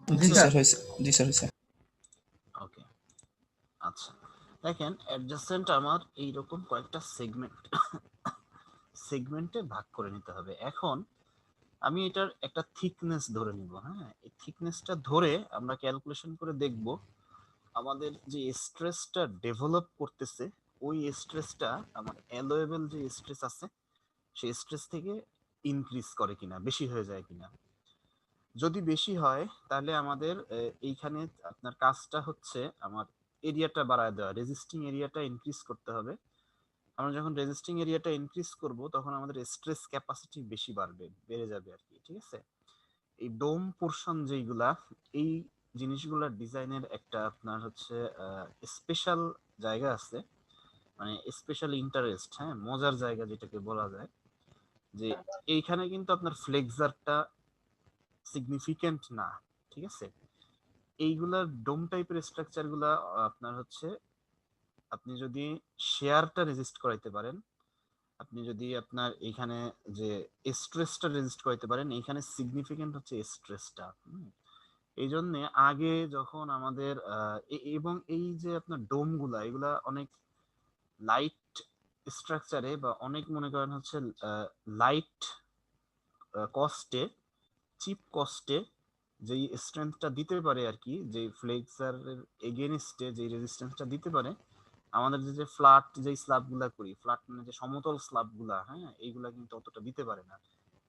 জি বুঝতে স্যার পারছেন? হয়েছে। জি স্যার হয়েছে। ওকে, আচ্ছা, দেখেন অ্যাডজাসেন্ট আমার এইরকম কয়েকটা সেগমেন্টে ভাগ করে নিতে হবে। এখন আমি এটার একটা থিকনেস ধরে নিব। হ্যাঁ, এই থিকনেসটা ধরে আমরা ক্যালকুলেশন করে দেখব আমাদের যে স্ট্রেসটা ডেভেলপ করতেছে ওই স্ট্রেসটা আমার অ্যালোয়েবল যে স্ট্রেস আছে সেই স্ট্রেস থেকে ইনক্রিজ করে কিনা, বেশি হয়ে যায় কিনা। যদি বেশি হয় তাহলে আমাদের এইখানে আপনার কাজটা হচ্ছে আমার এরিয়াটা বাড়ায় দেওয়া, রেজিস্টিং এরিয়াটা ইনক্রিজ করতে হবে। আমরা যখন রেজিস্টিং এরিয়াটা ইনক্রিজ করব তখন আমাদের স্ট্রেস ক্যাপাসিটি বেশি বাড়বে, বেড়ে যাবে আর কি। ঠিক আছে, এই ডোম পোর্শন যেইগুলা, এই জিনিসগুলোর ডিজাইনের একটা আপনার হচ্ছে স্পেশাল জায়গা আছে, মানে স্পেশাল ইন্টারেস্ট, হ্যাঁ, মজার জায়গা যেটাকে বলা যায়, যে এইখানে কিন্তু আপনার ফ্লেক্সারটা সিগনিফিকেন্ট না। ঠিক আছে, এইগুলা ডোম টাইপের স্ট্রাকচার গুলা আপনার হচ্ছে আপনি যদি শেয়ারটা রেজিস্ট করাইতে পারেন, আপনি যদি আপনার এইখানে যে স্ট্রেসটা রেজিস্ট করাইতে পারেন, এইখানে সিগনিফিকেন্ট হচ্ছে স্ট্রেসটা। এই জন্য আগে যখন আমাদের এবং এই যে আপনার ডোম গুলা, এগুলা অনেক লাইট স্ট্রাকচারে বা অনেক মনে করেন হচ্ছে লাইট কস্টে, চিপ কস্টে যেই স্ট্রেংথটা দিতে পারে আর কি, যে ফ্লেক্সারের এগেনস্টে যে রেজিস্ট্যান্সটা দিতে পারে, আমাদের যে যে ফ্ল্যাট যেই স্ল্যাব গুলা করি, ফ্ল্যাট মানে যে সমতল স্ল্যাব গুলা, হ্যাঁ, এইগুলা কিন্তু অতটা দিতে পারে না।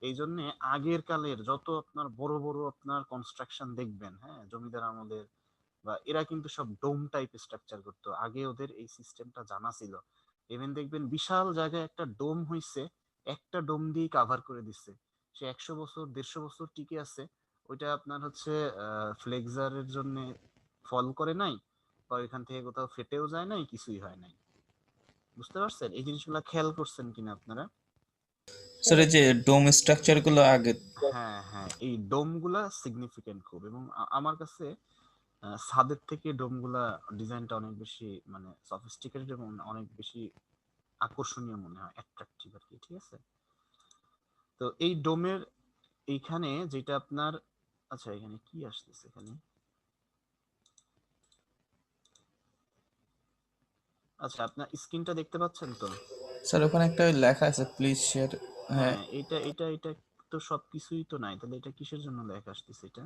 এই জন্য আগের কালের যত আপনার বড় বড় আপনার কনস্ট্রাকশন দেখবেন, হ্যাঁ, জমিদার আমলের, বা এরা কিন্তু সব ডোম টাইপ স্ট্রাকচার করতো আগে, ওদের এই সিস্টেমটা জানা ছিল। ইভেন দেখবেন বিশাল জায়গায় একটা ডোম হইছে, একটা ডোম দিয়ে কাভার করে দিচ্ছে, সে 100 বছর 150 বছর টিকে আছে। ওইটা আপনার হচ্ছে ফ্লেক্সারের জন্য ফল করে নাই, বা ওইখান থেকে কোথাও ফেটেও যায় নাই, কিছুই হয় নাই। বুঝতে পারছেন এই জিনিসগুলো, খেয়াল করছেন কিনা আপনারা? স্যার এই যে ডোম স্ট্রাকচার গুলো আগে। হ্যাঁ হ্যাঁ, এই ডোম গুলা সিগনিফিকেন্ট খুব, এবং আমার কাছে ছাদের থেকে ডোম গুলা ডিজাইনটা অনেক বেশি মানে সফিস্টিকেটেড এবং অনেক বেশি আকর্ষণীয় মনে হয়, অ্যাট্রাকটিভ আর কি। ঠিক আছে, তো এই ডোমের এইখানে যেটা আপনার, আচ্ছা এখানে কি আসতেছে এখানে, আচ্ছা আপনার স্ক্রিনটা দেখতে পাচ্ছেন তো? স্যার ওখানে একটা লেখা আছে প্লিজ শেয়ার। হ্যাঁ। হ্যাঁ, এটা তো সবকিছুই তো নাই, তাহলে এটা কিসের জন্য লেখা আসতেছে এটা?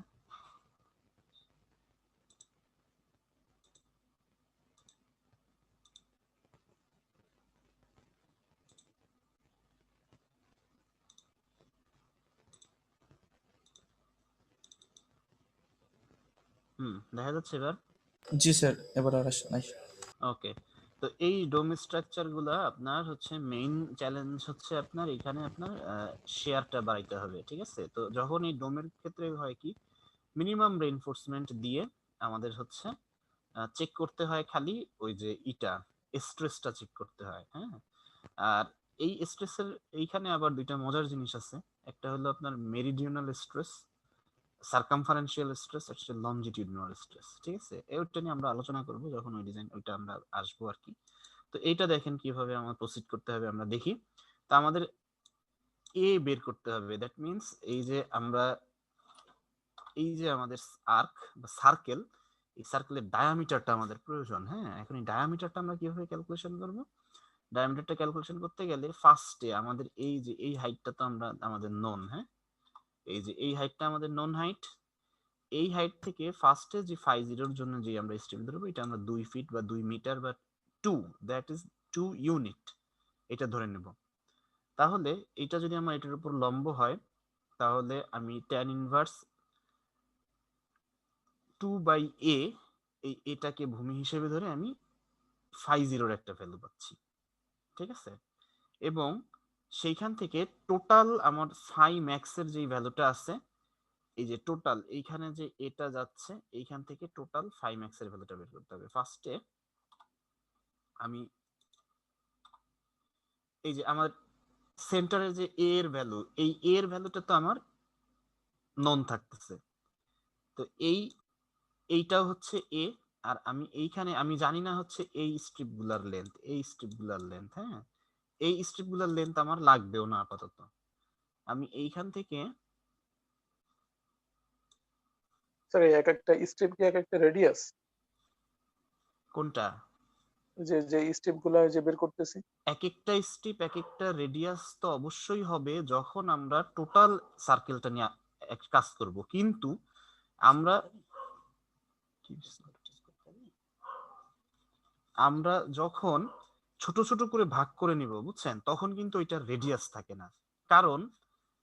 দেখা যাচ্ছে এবার? জি স্যার, এবার আর নাই। ওকে, তো এই ডোম স্ট্রাকচার গুলা আপনার হচ্ছে মেইন চ্যালেঞ্জ হচ্ছে আপনার এখানে আপনার শেয়ারটা বাড়াইতে হবে। ঠিক আছে, তো যখন এই ডোমের ক্ষেত্রে হয় কি, মিনিমাম রেইনফোর্সমেন্ট দিয়ে আমাদের হচ্ছে চেক করতে হয় খালি ওই যে ইটা স্ট্রেসটা চেক করতে হয়। হ্যাঁ, আর এই স্ট্রেসের এইখানে আবার দুইটা মজার জিনিস আছে। একটা হলো আপনার মেরিডিওনাল স্ট্রেস, সার্কামফারেন্সিয়াল স্ট্রেস, একটা লঞ্জিটিউডিনাল স্ট্রেস। ঠিক আছে, ওইটা নিয়ে আমরা আলোচনা করব যখন ওই ডিজাইন ওইটা আমরা আসবো আর কি। তো এইটা দেখেন কিভাবে আমার প্রসিড করতে হবে আমরা দেখি। তা আমাদের এ বের করতে হবে, দ্যাট মিন্স এই যে আমরা এই যে আমাদের আর্ক বা সার্কেল, এই সার্কেলের ডায়ামিটারটা আমাদের প্রয়োজন। হ্যাঁ, এখন এই ডায়ামিটারটা আমরা কিভাবে ক্যালকুলেশন করব? ডায়ামিটারটা ক্যালকুলেশন করতে গেলে ফার্স্টে আমাদের এই যে এই হাইটটা তো আমরা আমাদের নন, হ্যাঁ, এই যে এই হাইটটা আমাদের নন হাইট, এই হাইট থেকে ফার্স্টে যে 50 জন্য যে আমরা স্টেপ ধরবো, এটা আমরা 2 ফিট বা 2 মিটার বা টু, দ্যাট ইজ 2 ইউনিট, এটা ধরে নেব। তাহলে এটা যদি আমার এটার উপর লম্ব হয়, তাহলে আমি ট্যান ইনভার্স 2/a, এই এটাকে ভূমি হিসেবে ধরে আমি 50 একটা ভ্যালু পাচ্ছি। ঠিক আছে, এবং সেইখান থেকে টোটাল আমার ফাই ম্যাক্সের যে ভ্যালুটা আছে, এই যে টোটাল এইখানে যে এটা যাচ্ছে, এইখান থেকে টোটাল ফাই ম্যাক্সের ভ্যালুটা বের করতে হবে। ফার্স্টে আমি এই যে আমার সেন্টারের যে এ এর ভ্যালু, এই এ এর ভ্যালুটা তো আমার নন থাকতেছে, তো এইটাও হচ্ছে এ। আর আমি এইখানে আমি জানি না হচ্ছে এই স্ট্রিপ গুলার লেন্থ, এই স্ট্রিপ গুলার লেন্থ, হ্যাঁ, এই স্ট্রিপ গুলার লেন্থ আমার লাগবেও না আপাতত। আমি এইখান থেকে স্যার এক একটা স্টেপ কি এক একটা রেডিয়াস? কোনটা? যে যে স্টেপ গুলা যে বের করতেছি এক একটা স্টেপ এক একটা রেডিয়াস তো অবশ্যই হবে যখন আমরা টোটাল সার্কেলটা নিয়ে কাজ করব, কিন্তু আমরা আমরা যখন ছোট ছোট করে ভাগ করে নিব, বুঝছেন, তখন কিন্তু এটা রেডিয়াস থাকে না। কারণ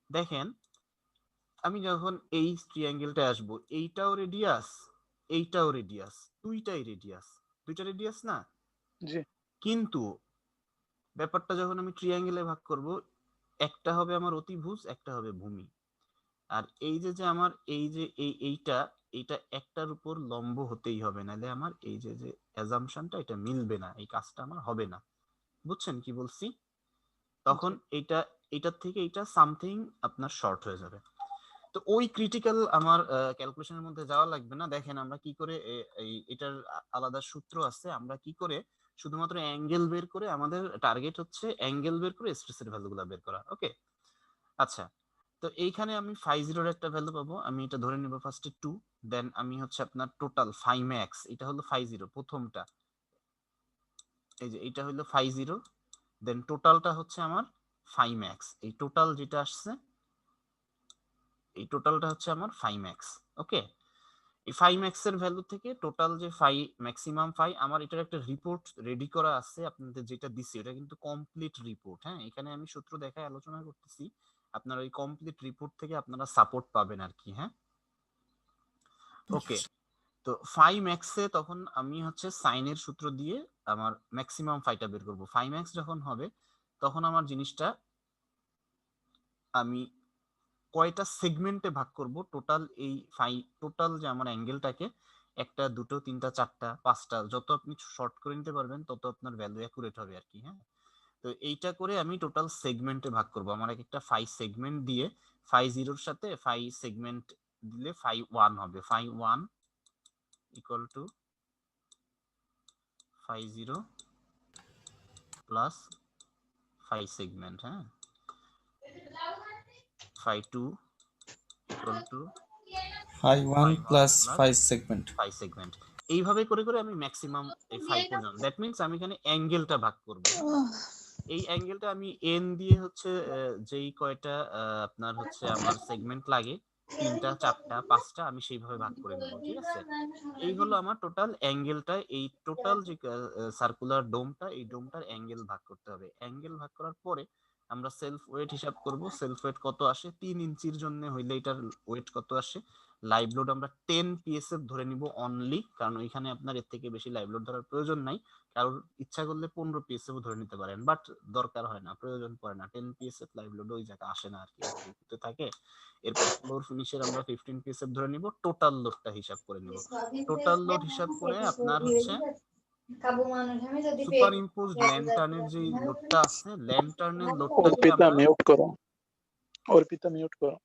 দেখেন, আমি যখন এই ট্রায়াঙ্গেলটা আসবো, এইটাও রেডিয়াস, এইটাও রেডিয়াস, দুইটাই রেডিয়াস, দুইটা রেডিয়াস না? জি কিন্তু ব্যাপারটা যখন আমি ট্রায়াঙ্গেলে ভাগ করব, একটা হবে আমার অতিভুজ, একটা হবে ভূমি। আর এই যে যে আমার এই যে এইটা এইটা একটার উপর লম্ব হতেই হবে, নাহলে আমার এই যে যে অ্যাজাম্পশনটা এটা মিলবে না, এই কাজটা আমার হবে না। বুঝছেন কি বলছি? তখন এইটা এইটার থেকে এইটা সামথিং আপনার শর্ট হয়ে যাবে। তো ওই ক্রিটিক্যাল আমার ক্যালকুলেশনের মধ্যে যাওয়া লাগবে না। দেখেন আমরা কি করে এটার আলাদা সূত্র আছে, আমরা কি করে শুধুমাত্র অ্যাঙ্গেল বের করে, আমাদের টার্গেট হচ্ছে অ্যাঙ্গেল বের করে স্ট্রেসের ভ্যালুগুলো বের করা। ওকে, আচ্ছা। তো এইখানে আমি ফাই জিরোর একটা ভ্যালু পাবো, আমি এটা ধরে নিব ফার্স্টে 2, দেন আমি হচ্ছে আপনার টোটাল ফাই ম্যাক্স, এটা হলো ফাই জিরো প্রথমটা, এই যে এটা হলো ফাই জিরো, দেন টোটালটা হচ্ছে আমার ফাই ম্যাক্স, এই টোটাল যেটা আসছে এই টোটালটা হচ্ছে আমার ফাই ম্যাক্স। ওকে, এই ফাই ম্যাক্স এর ভ্যালু থেকে টোটাল যে ফাই ম্যাক্সিমাম ফাই, আমার এটার একটা রিপোর্ট রেডি করা আছে আপনাদের, যেটা দিছি এটা কিন্তু কমপ্লিট রিপোর্ট। হ্যাঁ, এখানে আমি সূত্র দেখায় আলোচনা করতেছি, আপনারা ওই কমপ্লিট রিপোর্ট থেকে আপনারা সাপোর্ট পাবেন আর কি। হ্যাঁ, ওকে। তো ফাই ম্যাক্সে তখন আমি হচ্ছে সাইনের সূত্র দিয়ে আমার ম্যাক্সিমাম ফাইটা বের করব। ফাই ম্যাক্স যখন হবে তখন আমার জিনিসটা আমি কয়টা সেগমেন্টে ভাগ করব, টোটাল এই ফাই টোটাল যে আমার অ্যাঙ্গেলটাকে একটা দুটো তিনটা চারটা পাঁচটা, যত আপনি শর্ট করে নিতে পারবেন তত আপনার ভ্যালু অ্যাকুরেট হবে আর কি। হ্যাঁ, তো এইটা করে আমি টোটাল সেগমেন্টে ভাগ করব। আমার একটা ফাই সেগমেন্ট দিয়ে ফাই জিরোর সাথে ফাই সেগমেন্ট দিলে ফাই ওয়ান হবে, phi one equal to phi zero plus phi segment. হ্যাঁ, phi two equal to phi one phi plus plus phi segment. Phi segment. এইভাবে করে করে আমি ম্যাক্সিমাম এই ফাই পর্যন্ত, দ্যাট মিন্স আমি এখানে অ্যাঙ্গেলটা ভাগ করব। এই অ্যাঙ্গেলটা আমি এন দিয়ে হচ্ছে যেই কয়টা আপনার হচ্ছে আমার সেগমেন্ট লাগে, তিনটা চারটা পাঁচটা, আমি সেইভাবে ভাগ করে নেব। ঠিক আছে, এই হলো আমার টোটাল অ্যাঙ্গেলটা। এই টোটাল যে সার্কুলার ডোমটা, এই ডোমটার অ্যাঙ্গেল ভাগ করতে হবে। অ্যাঙ্গেল ভাগ করার পরে আমরা সেলফ ওয়েট হিসাব করব। সেলফ ওয়েট কত আসে, 3 ইঞ্চির জন্য হইলে এটার ওয়েট কত আসে। লাইভ লোড আমরা 10 পিএসএফ ধরে নিব অনলি, কারণ ওইখানে আপনার এর থেকে বেশি লাইভ লোড ধরার প্রয়োজন নাই। কারোর ইচ্ছা করলে 15 পিএসএফ ধরে নিতে পারেন, বাট দরকার হয় না, প্রয়োজন পড়ে না। 10 পিএসএফ লাইভ লোড ওই জায়গা আসে না আর কি, থাকে। এরপর ফ্লোর ফিনিশের আমরা 15 পিএসএফ ধরে নিব, টোটাল লোডটা হিসাব করে নিব। টোটাল লোড হিসাব করে আপনার হচ্ছে সুপার ইম্পোজড ল্যান্টার্নের যে লোডটা আছে, ল্যান্টার্নের লোডটাকে অর্পিতা আমরা মিউট করো, অর্পিতা মিউট করো।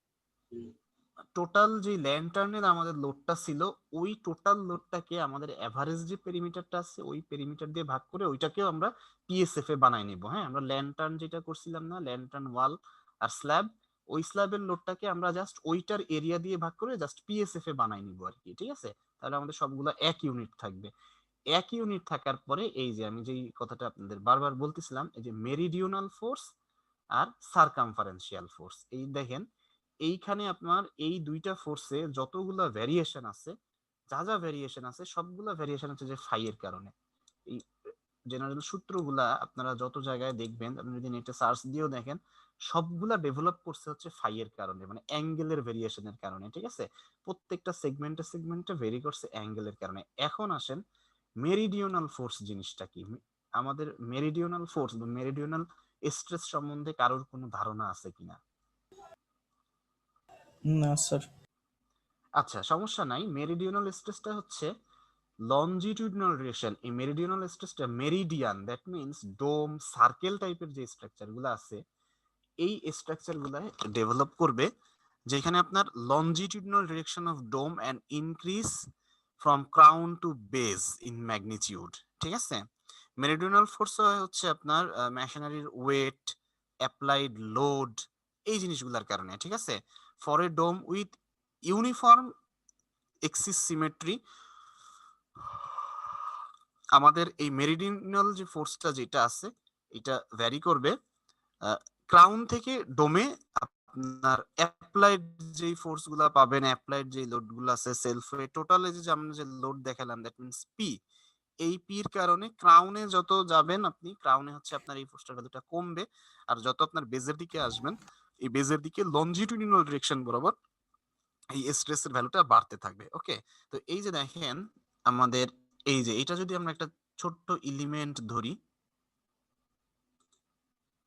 টোটাল যে ল্যান্টার্নের আমাদের লোডটা ছিল, ওই টোটাল লোডটাকে আমাদের এভারেজ যে পেরিমিটারটা আছে ওই পেরিমিটার দিয়ে ভাগ করে ওইটাকেও আমরা পিএসএফ এ বানাই নিব। হ্যাঁ, আমরা ল্যান্টার্ন যেটা করছিলাম না, ল্যান্টার্ন ওয়াল আর স্ল্যাব, ওই স্ল্যাবের লোডটাকে আমরা জাস্ট ওইটার এরিয়া দিয়ে ভাগ করে জাস্ট পিএসএফ এ বানাই নিব আর কি। ঠিক আছে, তাহলে আমাদের সবগুলো এক ইউনিট থাকবে। এক ইউনিট থাকার পরে এই যে আমি যেই কথাটা আপনাদের বারবার বলতেছিলাম, এই যে মেরিডিওনাল ফোর্স আর সারকামফারেন্সিয়াল ফোর্স, এই দেখেন এইখানে আপনার এই দুইটা ফোর্সে যতগুলা ভ্যারিয়েশন আছে, যা যা ভ্যারিয়েশন আছে সবগুলা ভ্যারিয়েশন হচ্ছে যে ফাই এর কারণে। এই জেনারেল সূত্রগুলা আপনারা যত জায়গায় দেখবেন, আপনি যদি নেটে সার্চ দিয়েও দেখেন, সবগুলা ডেভেলপ করছে হচ্ছে ফাই এর কারণে, মানে অ্যাঙ্গেলের ভেরিয়েশনের কারণে। ঠিক আছে, প্রত্যেকটা সেগমেন্টে সেগমেন্টে ভেরি করছে অ্যাঙ্গেলের কারণে। এখন আসেন মেরিডিওনাল ফোর্স জিনিসটা কি। আমাদের মেরিডিওনাল ফোর্স বা মেরিডিওনাল স্ট্রেস সম্বন্ধে কারোর কোনো ধারণা আছে কিনা? না স্যার। আচ্ছা, সমস্যা নাই। মেরিডিওনাল স্ট্রেসটা হচ্ছে লঞ্জিটিউডিনাল ডিরেকশন। এই মেরিডিওনাল স্ট্রেসটা meridian, that means dome circle টাইপের যে স্ট্রাকচারগুলো আছে, এই স্ট্রাকচারগুলো ডেভেলপ করবে যেখানে আপনার longitudinal direction of dome and increase from crown to base in magnitude. ঠিক আছে, মেরিডিওনাল ফোর্স হচ্ছে আপনার মেশিনারির ওয়েট, অ্যাপ্লাইড লোড, এই জিনিসগুলোর কারণে। ঠিক আছে, for a dome with uniform axis symmetry আমাদের এই মেরিডিয়ানাল যে ফোর্সটা যেটা আছে এটা ভ্যারি করবে ক্রাউন থেকে ডোমে। আপনার অ্যাপ্লাইড যে ফোর্স গুলা পাবেন, অ্যাপ্লাইড যে লোড গুলো আছে সেলফ ওয়েট টোটাল যে আমরা যে লোড দেখালাম দ্যাট মিন্স পি, এই পির কারণে ক্রাউনে যত যাবেন আপনি, ক্রাউনে হচ্ছে আপনার এই ফোর্সটার ভ্যালুটা কমবে, আর যত আপনার বেজের দিকে আসবেন এই বেজের দিকে লঞ্জিটিউডিনাল ডিরেকশন বরাবর এই স্ট্রেসের ভ্যালুটা বাড়তে থাকবে। ওকে, তো এই যে দেখেন আমাদের এই যে এটা যদি আমরা একটা ছোট্ট এলিমেন্ট ধরি,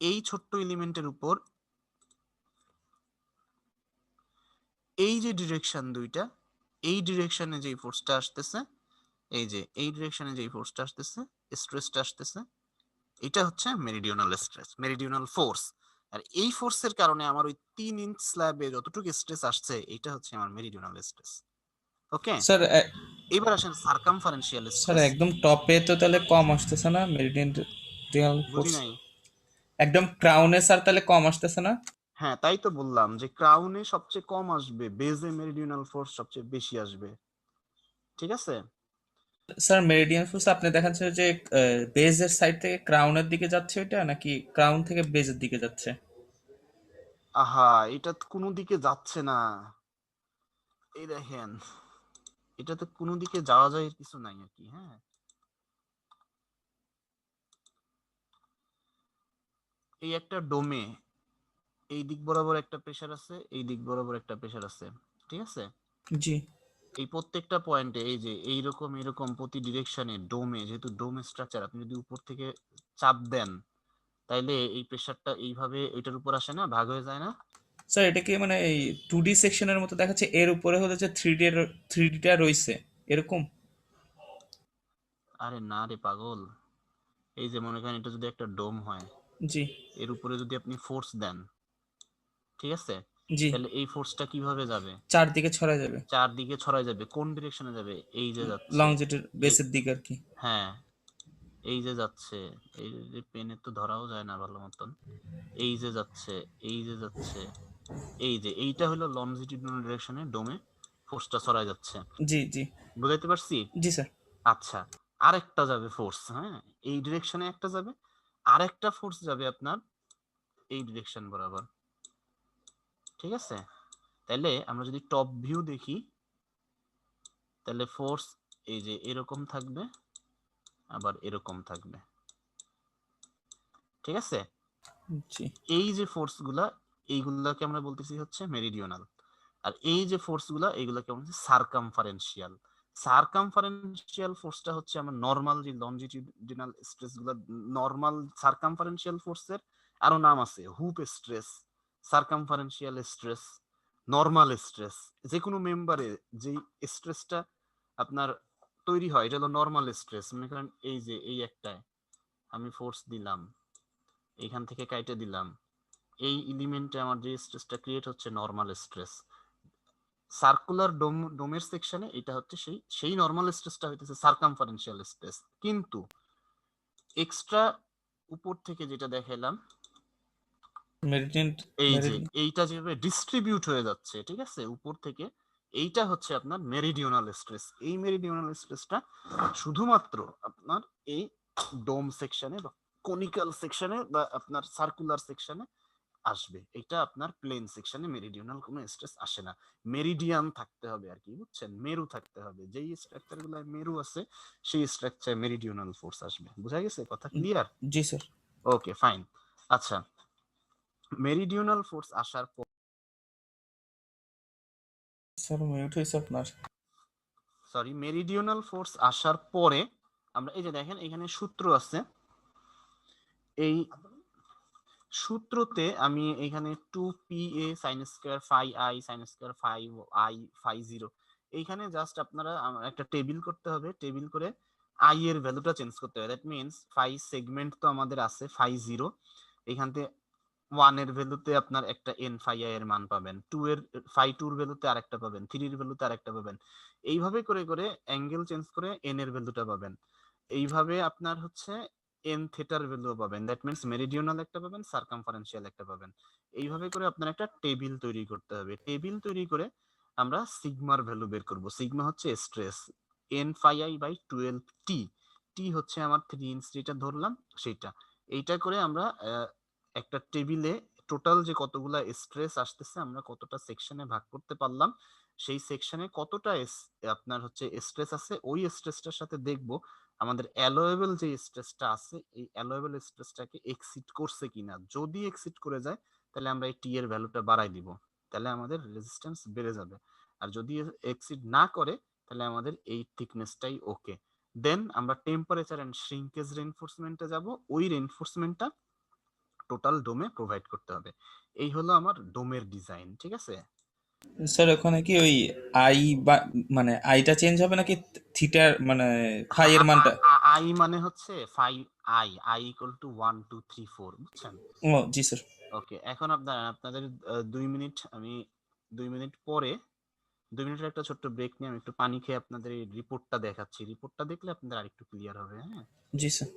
এই ছোট্ট এলিমেন্টের উপর এই যে ডিরেকশন দুইটা, এই ডিরেকশনে যে ফোর্সটা আসতেছে, এই যে এই ডিরেকশনে যে ফোর্সটা আসতেছে, স্ট্রেসটা আসতেছে, এটা হচ্ছে মেরিডিওনাল স্ট্রেস, মেরিডিওনাল ফোর্স। আর এই ফোর্সের কারণে আমার ওই 3 ইঞ্চ স্ল্যাবে যতটুকু স্ট্রেস আসছে এটা হচ্ছে আমার মেরিডিওনাল স্ট্রেস। ওকে, স্যার এবার আসেন সার্কামফারেন্সিয়াল স্যার স্ট্রেস। একদম টপে তো তাহলে কম আসতেছে না মেরিডিয়ান বুঝি ফোর্স? নাই। একদম ক্রাউনে স্যার তাহলে কম আসতেছে না? হ্যাঁ, তাই তো বললাম যে ক্রাউনে সবচেয়ে কম আসবে, বেজে মেরিডিওনাল ফোর্স সবচেয়ে বেশি আসবে। ঠিক আছে? স্যার মেরিডিয়ান ফোর্স আপনি দেখাচ্ছে যে বেজের সাইড থেকে ক্রাউনের দিকে যাচ্ছে ওইটা, নাকি ক্রাউন থেকে বেজের দিকে যাচ্ছে? আহা, এটা তো কোনো দিকে যাচ্ছে না। এই দেখেন এটা তো কোনো দিকে যাওয়া যায় কিছু নাই আর কি। হ্যাঁ, এই একটা ডোমে এই দিক বরাবর একটা প্রেসার আছে, এই দিক বরাবর একটা প্রেসার আছে। ঠিক আছে? জি এই প্রত্যেকটা পয়েন্টে এই যে এইরকম এরকম প্রতি ডিরেকশনে ডোমে, যেহেতু ডোম স্ট্রাকচার, আপনি যদি উপর থেকে চাপ দেন তাইলে এই প্রেসারটা এইভাবে এটার উপর আসে না, ভাগ হয়ে যায় না। স্যার, এটা কি মানে এই 2D সেকশনের মতো দেখাচ্ছে, এর উপরে হলো যে 3Dটা রইছে এরকম? আরে না রে পাগল, এই যে মনে করেন এটা যদি একটা ডোম হয়, জি এর উপরে যদি আপনি ফোর্স দেন, ঠিক আছে, জি, তাহলে এই ফোর্সটা কিভাবে যাবে? চারদিকে ছড়ায় যাবে। চারদিকে ছড়ায় যাবে। কোন ডিরেকশনে যাবে? এই যে যাচ্ছে, লংজিটিউড এই, বেসের দিকে আর কি। হ্যাঁ, এই যে যাচ্ছে, এই যে পেনের তো ধরাও যায় না ভালো মতন, এই যে যাচ্ছে, এই যে যাচ্ছে, এই যে এইটা হলো লংজিটিউডিনাল ডিরেকশনে ডোমে ফোর্সটা ছড়ায় যাচ্ছে। জি জি বুঝাইতে পারছি? জি স্যার। আচ্ছা, আরেকটা যাবে ফোর্স, হ্যাঁ, এই ডিরেকশনে একটা যাবে, আরেকটা ফোর্স যাবে আপনার এই ডিরেকশন বরাবর। ঠিক আছে? তাহলে আমরা যদি টপ ভিউ দেখি তাহলে ফোর্স এই যে এরকম থাকবে, আবার এরকম থাকবে। ঠিক আছে? জি এই যে ফোর্স গুলা, এইগুলাকে আমরা বলতেছি হচ্ছে মেরিডিওনাল, আর এই যে ফোর্স গুলা এইগুলাকে আমরা বলছি সার্কামফারেন্সিয়াল। সার্কামফারেন্সিয়াল ফোর্সটা হচ্ছে আমার নরমাল যে লঞ্জিটিউডিনাল স্ট্রেস গুলা, নরমাল সার্কামফারেন্সিয়াল ফোর্সের আরো নাম আছে, হুপ স্ট্রেস, সার্কামফারেন্সিয়াল স্ট্রেস, নরমাল স্ট্রেস। যে কোনো মেম্বারে যে স্ট্রেসটা আপনার তৈরি হয় এটা হলো নরমাল স্ট্রেস। মনে করেন এই যে এই একটায় আমি ফোর্স দিলাম, এইখান থেকে কাইটে দিলাম, এই এলিমেন্টে আমার যে স্ট্রেসটা ক্রিয়েট হচ্ছে নরমাল স্ট্রেস। সার্কুলার ডোমের সেকশনে এটা হচ্ছে সেই সেই নরমাল স্ট্রেসটা হইতেছে সার্কামফারেন্সিয়াল স্ট্রেস। কিন্তু এক্সট্রা উপর থেকে যেটা দেখাইলাম, মেরিডিয়ান এই যে মেরিডিয়ান এইটা যেভাবে ডিস্ট্রিবিউট হয়ে যাচ্ছে, ঠিক আছে, উপর থেকে, এইটা হচ্ছে আপনার মেরিডিওনাল স্ট্রেস। এই মেরিডিওনাল স্ট্রেসটা শুধুমাত্র আপনার এই ডোম সেকশনে বা কনিক্যাল সেকশনে বা আপনার সার্কুলার সেকশনে আসবে। এটা আপনার প্লেন সেকশনে মেরিডিওনাল কোনো স্ট্রেস আসে না। মেরিডিয়ান থাকতে হবে আর কি, বুঝছেন, মেরু থাকতে হবে, যেই স্ট্রাকচার গুলো মেরু আছে সেই স্ট্রাকচারে মেরিডিওনাল ফোর্স আসবে। বুঝা গেছে? কথা ক্লিয়ার? জি স্যার। ওকে, ফাইন। আচ্ছা, মেরিডিওনাল ফোর্স আসার পর, স্যার মিউট হয়েছে আপনার। সরি, মেরিডিওনাল ফোর্স আসার পরে আমরা এই যে দেখেন এখানে সূত্র আছে, এই সূত্রতে আমি এখানে 2pa sin square phi i sin square phi i phi 0, এইখানে জাস্ট আপনারা একটা টেবিল করতে হবে, টেবিল করে আই এর ভ্যালুটা চেঞ্জ করতে হবে। দ্যাট মিন্স ফাই সেগমেন্ট তো আমাদের আছে ফাই 0, এখান থেকে 1 এর ভ্যালুতে আপনার একটা এন ফাই আই এর মান পাবেন, 2 এর ফাই 2 এর ভ্যালুতে আরেকটা পাবেন, 3 এর ভ্যালুতে আরেকটা পাবেন, এইভাবে করে করে অ্যাঙ্গেল চেঞ্জ করে এন এর ভ্যালুটা পাবেন। এইভাবে আপনার হচ্ছে এন থিটার ভ্যালু পাবেন। দ্যাট মিন্স মেরিডিওনাল একটা পাবেন, সার্কামফারেন্সিয়াল একটা পাবেন। এইভাবে করে আপনার একটা টেবিল তৈরি করতে হবে। টেবিল তৈরি করে আমরা সিগমার ভ্যালু বের করব। সিগমা হচ্ছে stress, n phi i by 12 t, t হচ্ছে আমার 3 ইঞ্চ যেটা ধরলাম সেটা। এইটা করে আমরা একটা টেবিলে টোটাল যে কতগুলা স্ট্রেস আসতেছে আমরা কতটা সেকশনে ভাগ করতে পারলাম, সেই সেকশনে কতটা আপনার হচ্ছে স্ট্রেস আছে, ওই স্ট্রেসটার সাথে দেখব আমাদের অ্যালোয়েবল যে স্ট্রেসটা আছে এই অ্যালোয়েবল স্ট্রেসটাকে এক্সিড করছে কিনা। যদি এক্সিড করে যায় তাহলে আমরা এই টি এর ভ্যালুটা বাড়াই দিব, তাহলে আমাদের রেজিস্ট্যান্স বেড়ে যাবে। আর যদি এক্সিড না করে তাহলে আমাদের এই থিকনেসটাই ওকে। দেন আমরা টেম্পারেচার এন্ড শ্রিঙ্কেজ রেইনফোর্সমেন্টে যাব, ওই রেইনফোর্সমেন্টটা টোটাল ডোমে প্রোভাইড করতে হবে। এই হলো আমার ডোমের ডিজাইন, ঠিক আছে? স্যার ওখানে কি ওই আই বা মানে আইটা চেঞ্জ হবে নাকি থিটার মানে ফাই এর মানটা? আই মানে হচ্ছে 5 আই, আই ইকুয়াল টু 1 2 3 4, বুঝছেন? ও জি স্যার। ওকে, এখন আপনাদের 2 মিনিট, আমি 2 মিনিট পরে 2 মিনিটের একটা ছোট্ট ব্রেক নিয়ে আমি একটু পানি খেয়ে আপনাদের এই রিপোর্টটা দেখাচ্ছি। রিপোর্টটা দেখলে আপনাদের আরেকটু ক্লিয়ার হবে, হ্যাঁ? জি স্যার।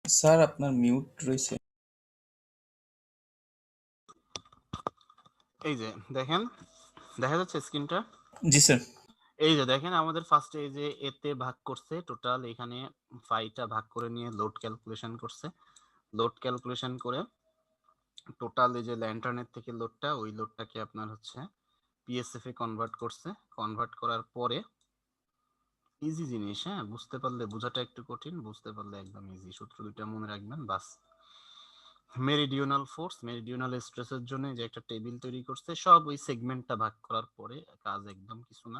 স্যার আপনার মিউট রয়েছে। এই যে দেখেন, দেখা যাচ্ছে স্ক্রিনটা? জি স্যার। এই যে দেখেন আমাদের ফার্স্টে এই যে এতে ভাগ করছে টোটাল, এখানে ফাইটা ভাগ করে নিয়ে লোড ক্যালকুলেশন করছে। লোড ক্যালকুলেশন করে টোটাল এই যে ল্যান্টার্নের থেকে লোডটা, ওই লোডটাকে আপনার হচ্ছে পিএসএফ এ কনভার্ট করছে। কনভার্ট করার পরে ইজি জিনিস, হ্যাঁ, বুঝতে পারলে, বোঝাটা একটু কঠিন, বুঝতে পারলে একদম ইজি। সূত্র দুইটা মনে রাখবেন বাস। মেরিডিওনাল ফোর্স, মেরিডিওনাল স্ট্রেসের জন্য যে একটা টেবিল তৈরি করছে, সব ওই সেগমেন্টটা ভাগ করার পরে, কাজ একদম কিছু না।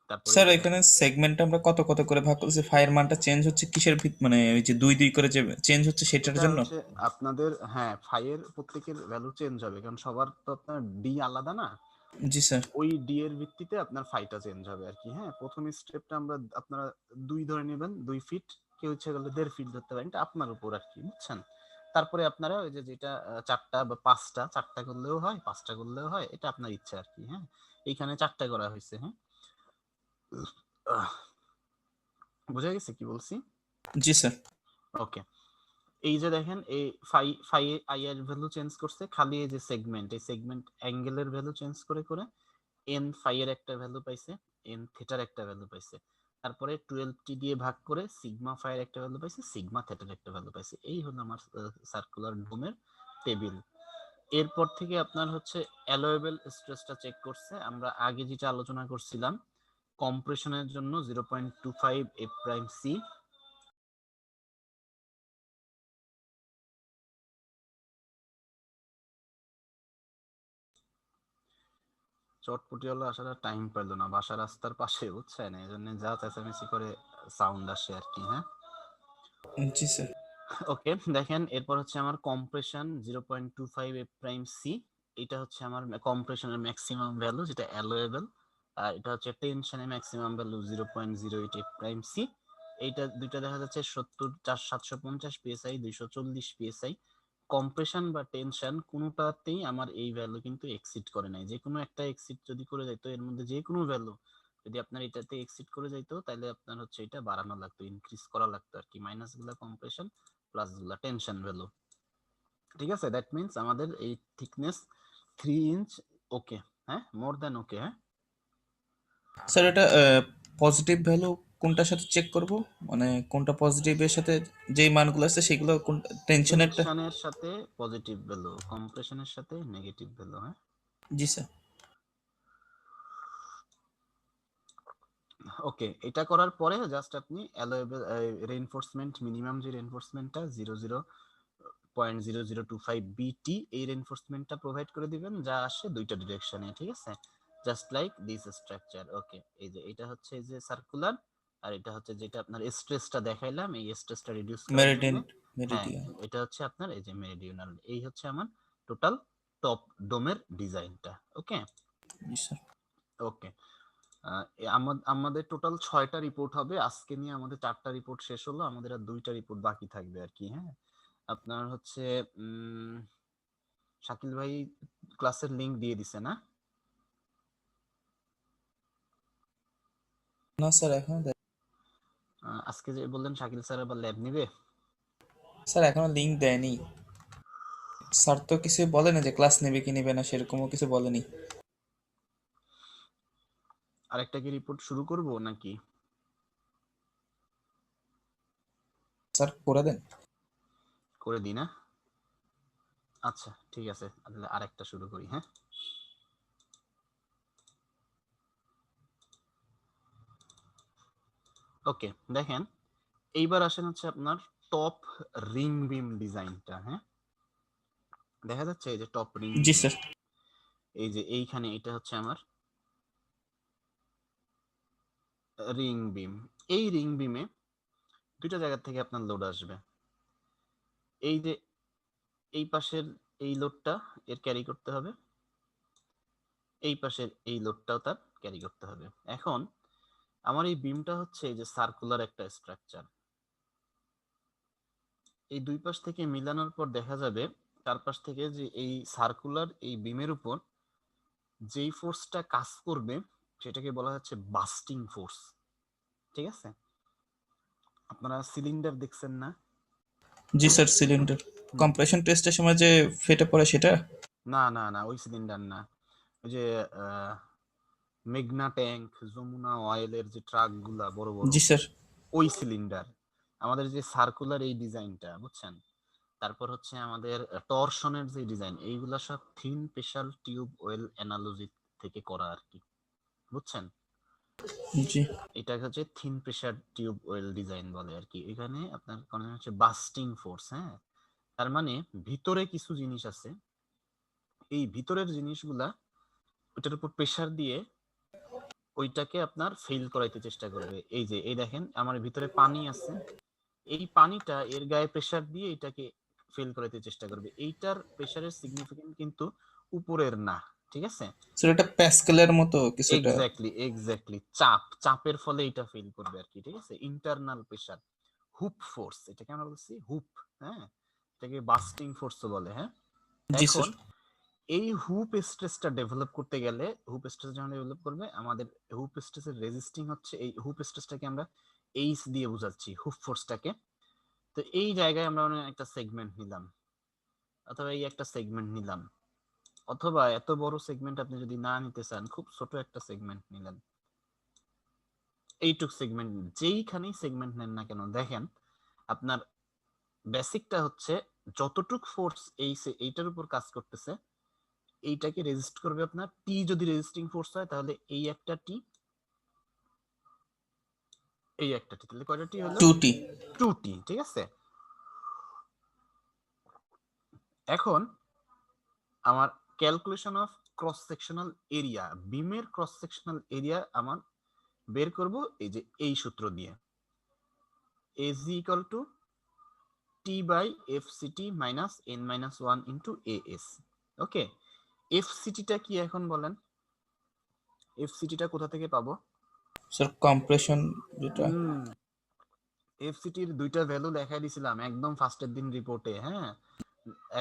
তারপরে স্যার এখানে সেগমেন্ট আমরা কত কত করে ভাগ করছি, ফাইয়ের মানটা চেঞ্জ হচ্ছে কিসের মানে ওই যে দুই দুই করে যে চেঞ্জ হচ্ছে সেটার এটা জন্য? হচ্ছে আপনাদের, হ্যাঁ, ফাইয়ের প্রত্যেকের ভ্যালু চেঞ্জ হবে, কারণ সবার তো আপনার ডি আলাদা না। জি স্যার। ওই ডি এর ভিত্তিতে আপনার ফাইটা চেঞ্জ হবে আর কি, হ্যাঁ। প্রথম স্টেপটা আমরা, আপনারা 2 ধরে নেবেন, 2 ফিট, কেউ ইচ্ছে করলে 1.5 ফিট ধরতে পারেন, এটা আপনার উপর আর কি, বুঝছেন? তারপরে আপনারা ওই যে যেটা 4টা বা 5টা, 4টা করলেও হয়, 5টা করলেও হয়, এটা আপনার ইচ্ছা আর কি, হ্যাঁ। এইখানে 4টা করা হয়েছে, হ্যাঁ। বুঝা গেছে কি বলছি? জি স্যার। ওকে, এই যে দেখেন এই ফাই ফাই আই এর ভ্যালু চেঞ্জ করছে, খালি এই যে সেগমেন্ট, এই সেগমেন্ট অ্যাঙ্গেলের ভ্যালু চেঞ্জ করে করে এন ফাই এর একটা ভ্যালু পাইছে, এন থিটার একটা ভ্যালু পাইছে। তারপরে 12টি দিয়ে ভাগ করে সিগমা ফাই এর একটা ভ্যালু পাইছে, সিগমা থিটার একটা ভ্যালু পাইছে। এই হলো আমার সার্কুলার ডোমের টেবিল। এরপর থেকে আপনার হচ্ছে অ্যালোয়েবল স্ট্রেসটা চেক করছে। আমরা আগে যেটা আলোচনা করছিলাম, কম্প্রেশনের জন্য 0.25 এফ প্রাইম সি, চটপটিওয়ালা আসার টাইম পেলো না, বাসা রাস্তার পাশে, বুঝছেন, এই জন্য যা চেঁচামেচি করে সাউন্ড আসে আর কি, হ্যাঁ। জি স্যার। ওকে, দেখেন এরপর হচ্ছে আমার কম্প্রেশন 0.25 এফ প্রাইম সি, এটা হচ্ছে আমার কম্প্রেশনের ম্যাক্সিমাম ভ্যালু যেটা অ্যালোয়েবল। আর এটা হচ্ছে টেনশনের maximum value 0.08 f prime c. এইটা দুইটা দেখা যাচ্ছে 750 পিএসআই, 240 পিএসআই। কম্প্রেশন বা টেনশন কোনোটাতেই আমার এই ভ্যালু কিন্তু এক্সিড করে নাই। যে কোনো একটা এক্সিড যদি করে যাইতো, এর মধ্যে যে কোনো ভ্যালু যদি আপনার এটাতে এক্সিড করে যাইতো, তাহলে আপনার হচ্ছে এটা বাড়ানো লাগতো, ইনক্রিজ করা লাগতো আর কি, মাইনাস গুলা কম্প্রেশন, প্লাস গুলা টেনশন ভ্যালু। ঠিক আছে, দ্যাট মিন্স আমাদের এই থিকনেস 3 ইঞ্চ ওকে, হ্যাঁ, মোর দ্যান ওকে। হ্যাঁ, স্যার এটা পজিটিভ ভ্যালু কোনটার সাথে চেক করব, মানে কোনটা পজিটিভের সাথে যেই মানগুলো আছে সেগুলো কোন টেনশনেরটা? টেনশনের সাথে পজিটিভ ভ্যালু, কম্প্রেশনের সাথে নেগেটিভ ভ্যালু। হ্যাঁ, জি স্যার। ওকে, এটা করার পরে জাস্ট আপনি অ্যালোয়েবল রেইনফোর্সমেন্ট, মিনিমাম যে রেইনফোর্সমেন্টটা 0.0025 বিটি, এই রেইনফোর্সমেন্টটা প্রোভাইড করে দিবেন, যা আসে দুইটা ডিরেকশনে। ঠিক আছে, জাস্ট লাইক দিস স্ট্রাকচার। ওকে, এই যে এটা হচ্ছে এই যে সার্কুলার, আর এটা হচ্ছে যেটা আপনার স্ট্রেসটা দেখাইলাম, এই স্ট্রেসটা রিডিউস করার জন্য। মেরিডিয়ান। হ্যাঁ, মেরিডিয়ান। এটা হচ্ছে আপনার এই যে মেরিডিওনাল। এই হচ্ছে আমার টোটাল টপ ডোমের ডিজাইনটা। ওকে জি স্যার। ওকে, আমাদের টোটাল 6টা রিপোর্ট হবে আজকে নিয়ে। আমাদের 4টা রিপোর্ট শেষ হলো, আমাদের আর 2টা রিপোর্ট বাকি থাকবে আর কি। হ্যাঁ, আপনার হচ্ছে শাকিল ভাই ক্লাসের লিংক দিয়ে দিছে না? না স্যার এখনো আজকে যে বললেন শাকিল স্যার আবার ল্যাব নিবে। স্যার এখনো লিংক দেয়নি। স্যার তো কিছু বলেনি যে ক্লাস নেবে কি নেবে না, সেরকমও কিছু বলেনি। আরেকটা কি রিপোর্ট শুরু করব নাকি? স্যার করে দেন। করে দিই না? আচ্ছা ঠিক আছে, তাহলে আরেকটা শুরু করি। হ্যাঁ, ওকে, দেখেন এইবার আসেন হচ্ছে আপনার টপ রিং বিম ডিজাইনটা। হ্যাঁ, দেখা যাচ্ছে এই যে টপ রিং জি বিম, স্যার। এই যে এইখানে এটা হচ্ছে আমার রিং বিম। এই রিং বিমে দুইটা জায়গা থেকে আপনার লোড আসবে। এই যে এই পাশের এই লোডটা এর ক্যারি করতে হবে, এই পাশের এই লোডটাও তার ক্যারি করতে হবে। এখন আমার এই বিমটা হচ্ছে এই যে সার্কুলার একটা স্ট্রাকচার, এই দুই পাশ থেকে মিলানোর পর দেখা যাবে চারপাশ থেকে যে এই সার্কুলার এই বিমের উপর যেই ফোর্সটা কাজ করবে সেটাকে বলা হচ্ছে বাস্টিং ফোর্স। ঠিক আছে, আপনারা সিলিন্ডার দেখছেন না? জি স্যার, সিলিন্ডার কম্প্রেশন টেস্টের সময় যে ফেটে পড়ে সেটা? না না না, ওই সিলিন্ডার না। ওই যে মেঘনা ট্যাঙ্ক, যমুনা অয়েলের যে ট্রাক গুলা বড় বড়, জি স্যার। ওই সিলিন্ডার। আমাদের যে সার্কুলার এই ডিজাইনটা বুঝছেন, তারপর হচ্ছে আমাদের টরশনের যে ডিজাইন, এইগুলা সব thin special tube well analogy থেকে করা আর কি, বুঝছেন? জি এটা হচ্ছে thin pressure tube well design বলে আর কি। এখানে আপনার কোনো হচ্ছে বাস্টিং ফোর্স। হ্যাঁ, তার মানে ভিতরে কিছু জিনিস আছে, এই ভিতরের জিনিসগুলা ওটার উপর প্রেসার দিয়ে ওইটাকে আপনার ফেল করাইতে চেষ্টা করবে। এই যে এই দেখেন আমার ভিতরে পানি আছে, এই পানিটা এর গায়ে প্রেসার দিয়ে এটাকে ফেল করাইতে চেষ্টা করবে। এইটার প্রেসারের সিগনিফিকেন্ট কিন্তু উপরের না। ঠিক আছে, স্যার, এটা প্যাসকেলের মতো কিছুটা? এক্স্যাক্টলি এক্স্যাক্টলি, চাপের ফলে এটা ফেল করবে আর কি। ঠিক আছে, ইন্টারনাল প্রেসার, হুপ ফোর্স, এটাকে আমরা বলছি হুপ। হ্যাঁ, এটাকে বাস্টিং ফোর্স বলে। হ্যাঁ, জি এখন স্যার। এই হুপ স্ট্রেসটা ডেভেলপ করতে গেলে, হুপ স্ট্রেস যখন ডেভেলপ করবে, আমাদের হুপ স্ট্রেসের রেজিস্টিং হচ্ছে, এই হুপ স্ট্রেসটাকে আমরা এইচ দিয়ে বোঝাচ্ছি, হুপ ফোর্সটাকে। তো এই জায়গায় আমরা একটা সেগমেন্ট নিলাম, অথবা এই একটা সেগমেন্ট নিলাম, অথবা এত বড় সেগমেন্ট আপনি যদি না নিতে চান, খুব ছোট একটা সেগমেন্ট নিলেন। এইটুক সেগমেন্ট, যেইখানেই সেগমেন্ট নেন না কেন, দেখেন আপনার বেসিকটা হচ্ছে যতটুক ফোর্স এইটার উপর কাজ করতেছে, এইটাকে রেজিস্ট করবে আপনার টি। যদি রেজিস্টিং ফোর্স হয় তাহলে এই একটা টি, এই একটা টি, তাহলে কয়টা টি হলো? 2T। 2T। ঠিক আছে, এখন আমার calculation of cross sectional area, বিমের ক্রস সেকশনাল এরিয়া আমার বের করব এই যে এই সূত্র দিয়ে, Ag equal to T by F CT minus N minus 1 into AS. Okay, F সিটিটা কি এখন বলেন? এফ সিটিটা কোথা থেকে পাবো? স্যার কম্প্রেশন যেটা। এফসিটির দুইটা ভ্যালু লেখাই দিছিলাম একদম ফার্স্টের দিন রিপোর্টে, হ্যাঁ।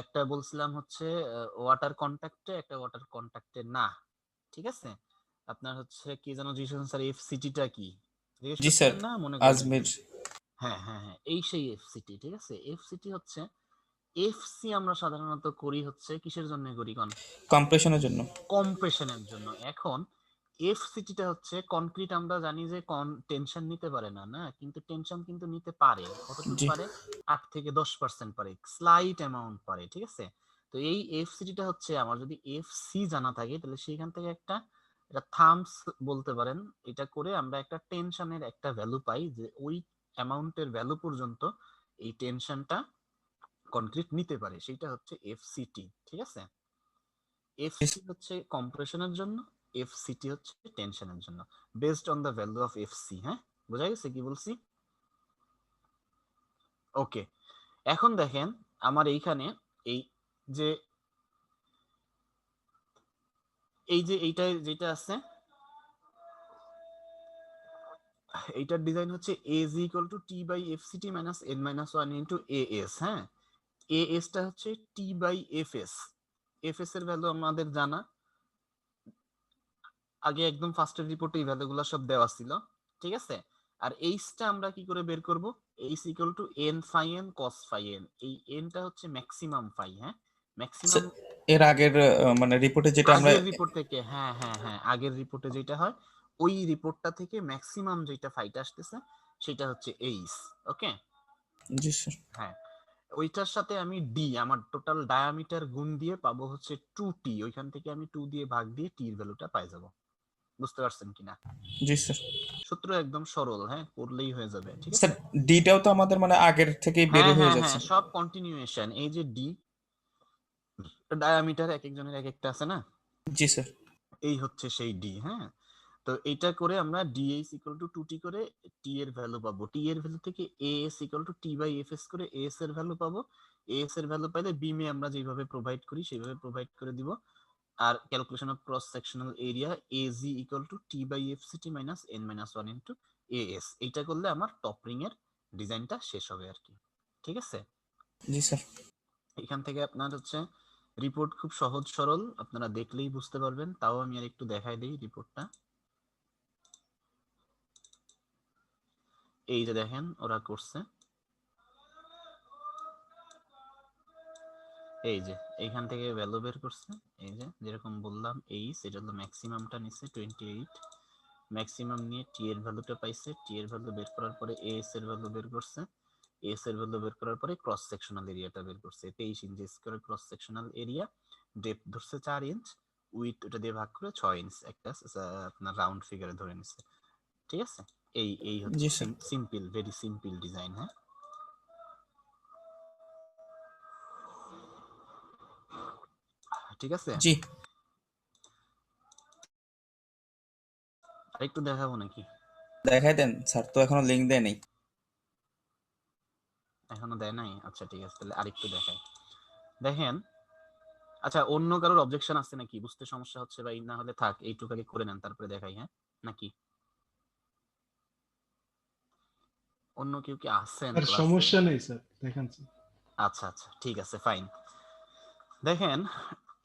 একটা বলছিলাম হচ্ছে ওয়াটার কন্ট্যাক্টে, একটা ওয়াটার কন্ট্যাক্টে না, ঠিক আছে। আপনার হচ্ছে কি যেন জিজ্ঞেস স্যার এফসিটিটা কি জিজ্ঞেস জি স্যার, করছিলেন না, মনে করে আজমির। দেখেন। হ্যাঁ হ্যাঁ হ্যাঁ, এই সেই এফসিটি, ঠিক আছে। এফসিটি হচ্ছে, এফসি আমরা সাধারণত করি হচ্ছে কিসের জন্য করি কোন, কম্প্রেশনের জন্য। কম্প্রেশনের জন্য। এখন এফসিটিটা হচ্ছে কনক্রিট, আমরা জানি যে টেনশন নিতে পারে না, না, কিন্তু টেনশন কিন্তু নিতে পারে। কতটুকু জি পারে? 8 থেকে 10% পারে, স্লাইট অ্যামাউন্ট পারে, ঠিক আছে। তো এই এফসিটিটা হচ্ছে আমার যদি এফসি জানা থাকে তাহলে সেখান থেকে একটা, এটা থামস বলতে পারেন, এটা করে আমরা একটা টেনশনের একটা ভ্যালু পাই, যে ওই অ্যামাউন্টের ভ্যালু পর্যন্ত এই টেনশনটা কনক্রিট নিতে পারে, সেটা হচ্ছে এফসিটি, ঠিক আছে। এফসি হচ্ছে কম্প্রেশনের জন্য, এফসিটি হচ্ছে টেনশনের জন্য, based on the value of FC. হ্যাঁ, বোঝা গেছে কি বলছি? ওকে, এখন দেখেন আমার এইখানে এই যে এইটা যেটা আছে, এইটার ডিজাইন হচ্ছে a is equal to t by fct minus n minus 1 into as। হ্যাঁ, as টা হচ্ছে t by fs, fs এর ভ্যালু আমাদের জানা, আগে একদম ফার্স্টের রিপোর্টে এই ভ্যালুগুলো সব দেওয়া ছিল, ঠিক আছে। আর এইচটা আমরা কি করে বের করব? H equal to n phi n cos phi n, এই এনটা হচ্ছে ম্যাক্সিমাম ফাই, হ্যাঁ, ম্যাক্সিমাম স্যার, এর আগের মানে রিপোর্টে যেটা আমরা। আগের রিপোর্ট থেকে, হ্যাঁ হ্যাঁ হ্যাঁ, আগের রিপোর্টে যেটা হয় ওই রিপোর্টটা থেকে ম্যাক্সিমাম যেটা ফাইটা আসতেছে সেটা হচ্ছে এইচ। ওকে, জি স্যার। হ্যাঁ, ওইটার সাথে আমি ডি, আমার টোটাল ডায়ামিটার গুণ দিয়ে পাবো হচ্ছে 2t, ওইখান থেকে আমি 2 দিয়ে ভাগ দিয়ে টি এর ভ্যালুটা পাই যাব। বুঝতে পারছেন কিনা? জি স্যার। সূত্র একদম সরল, হ্যাঁ, করলেই হয়ে যাবে, ঠিক স্যার, আছে। ডিটাও তো আমাদের মানে আগের থেকেই বের হ্যাঁ হয়ে হ্যাঁ যাচ্ছে। হ্যাঁ, সব কন্টিনিউয়েশন। এই যে ডি ডায়ামিটার এক একজনের এক একটা আছে না, জি স্যার। এই হচ্ছে সেই ডি, হ্যাঁ। তো এইটা করে আমরা ডিএস ইকুয়াল টু 2t করে টি এর ভ্যালু পাবো, টি এর ভ্যালু থেকে AS equal to T by FS করে এএস এর ভ্যালু পাবো। এএস এর ভ্যালু পাইলে বিমে আমরা যেভাবে প্রোভাইড করি সেইভাবে প্রোভাইড করে দিব। আর calculation of cross sectional area Ag equal to T by FCT minus N minus 1 into AS, এইটা করলে আমার টপ রিং এর ডিজাইনটা শেষ হবে আর কি, ঠিক আছে। জি স্যার। এখান থেকে আপনার হচ্ছে রিপোর্ট খুব সহজ সরল, আপনারা দেখলেই বুঝতে পারবেন। তাও আমি আর একটু দেখাই দিই রিপোর্টটা। এই যে দেখেন ওরা করছে, এই যে এইখান থেকে ভ্যালু বের করছে, এই যে যেরকম বললাম এই সেটা হলো ম্যাক্সিমামটা নিচ্ছে 28, ম্যাক্সিমাম নিয়ে টি এর ভ্যালুটা পাইছে, টি এর ভ্যালু বের করার পরে এস এর ভ্যালু বের করছে, এস এর ভ্যালু বের করার পরে ক্রস সেকশনাল এরিয়াটা বের করছে 23 inch square cross sectional area, depth ধরছে 4 ইঞ্চ, উইডথ ওটা দিয়ে ভাগ করে 6 ইঞ্চ, একটা আপনার রাউন্ড ফিগারে ধরে নিছে, ঠিক আছে। এই এই হচ্ছে জি sir. Simple, very simple design. হ্যাঁ, ঠিক আছে। জি, আরেকটু দেখাবো নাকি? দেখাই দেন স্যার, তো এখনো লিংক দেয় নাই। এখনো দেয় নাই, আচ্ছা ঠিক আছে, তাহলে আরেকটু দেখাই। দেখেন, আচ্ছা অন্য কারোর অবজেকশন আছে নাকি, বুঝতে সমস্যা হচ্ছে, বা না হলে থাক এইটুকু আগে করে নেন তারপরে দেখাই, হ্যাঁ নাকি অন্য কেউ কি আছেন স্যার ক্লাসে? সমস্যা নেই স্যার, দেখেন স্যার। আচ্ছা আচ্ছা ঠিক আছে, ফাইন। দেখেন,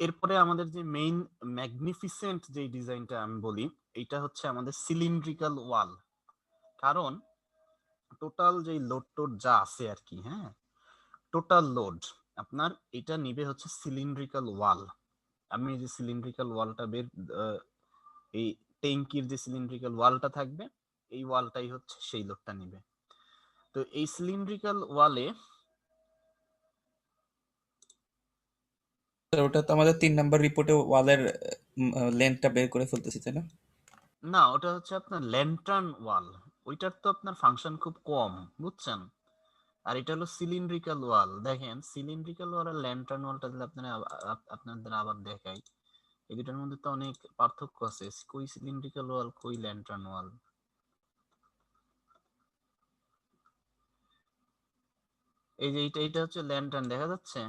এরপরে আমাদের যে মেইন ম্যাগনিফিসেন্ট যে ডিজাইনটা আমি বলি, এইটা হচ্ছে আমাদের সিলিন্ড্রিক্যাল ওয়াল। কারণ টোটাল যে লোড টোড যা আছে আর কি, হ্যাঁ, টোটাল লোড আপনার এটা নিবে হচ্ছে সিলিন্ড্রিক্যাল ওয়াল। আমি এই যে সিলিন্ড্রিক্যাল ওয়ালটা বের এই ট্যাঙ্কির যে সিলিন্ড্রিক্যাল ওয়ালটা থাকবে, এই ওয়ালটাই হচ্ছে সেই লোডটা নিবে। তো এই সিলিন্ড্রিক্যাল ওয়ালে, স্যার, ওটা তো আমাদের 3 নাম্বার রিপোর্টে ওয়ালের লেন্থটা বের করে ফেলতেছি, তাই না? না ওটা হচ্ছে আপনার ল্যান্টার্ন ওয়াল, ওইটার তো আপনার ফাংশন খুব কম, বুঝছেন। আর এটা হলো সিলিন্ড্রিক্যাল ওয়াল। দেখেন সিলিন্ড্রিক্যাল ওয়াল আর ল্যান্টার্ন ওয়ালটা দিলে আপনাদের আবার দেখাই, এই দুটার মধ্যে তো অনেক পার্থক্য আছে। কই সিলিন্ড্রিক্যাল ওয়াল, কই ল্যান্টার্ন ওয়াল। এই যে এইটা হচ্ছে ল্যান্টার্ন, দেখা যাচ্ছে?